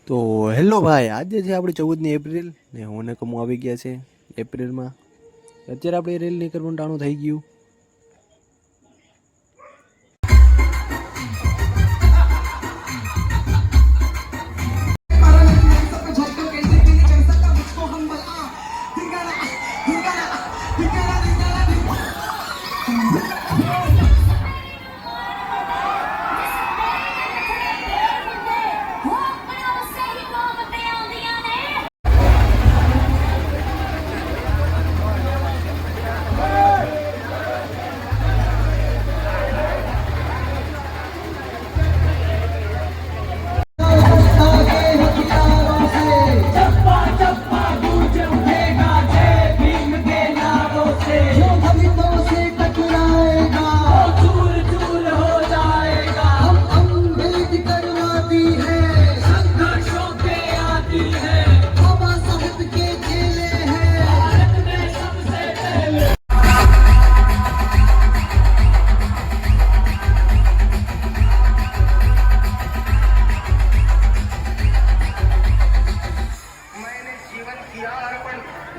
તો હેલો ભાઈ, આજે છે આપણી 14મી એપ્રિલ ને હું ને કમો આવી ગયા છે એપ્રિલમાં. અત્યારે આપણે રેલ નહીં કરવાનું ટાણું થઈ ગયું.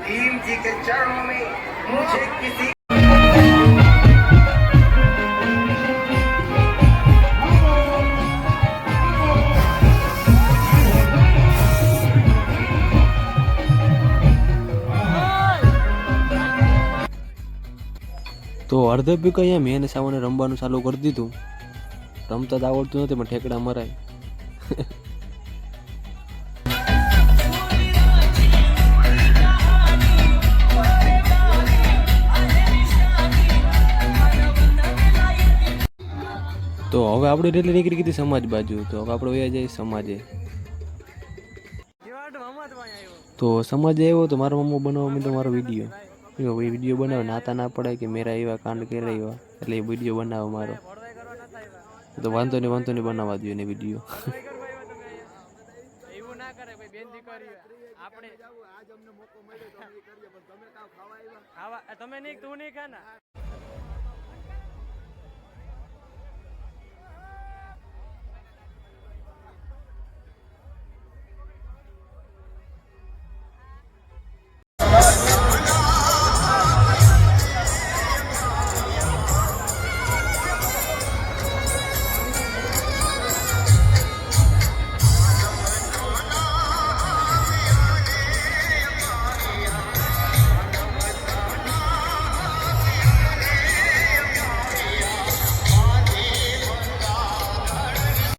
भीम जी के चरणों में मुझे किसी તો અડધે પીક અહીંયા મેં અને સાવને રમવાનું ચાલુ કરી દીધું. રમતા જ આવડતું નથી પણ ઠેકડા મરાય. તો હવે આપણે રેલી નીકળી ગઈ સમાજ બાજુ. તો હવે આપણે વયા જઈએ સમાજે. તો સમાજે આવ્યો તો મારા મમ્મા બનાવવા માંડ્યો મારો વિડીયો. એ વિડીયો બનાવે નાતા ના પડાય કે મેરા એવા કાંડ કર્યા એવા, એટલે એ વિડીયો બનાવે મારો. તો વાંધો નહીં બનાવવા દો એને વિડીયો. એવું ના કરે ભાઈ, બેન દીકરીઓ આપણે આજ અમને મોકો મળ્યો તો અમે કરીએ, પણ તમે કાવ ખાવા આવ્યા. ખાવા તમે નહીં, તું નહીં ખા ને.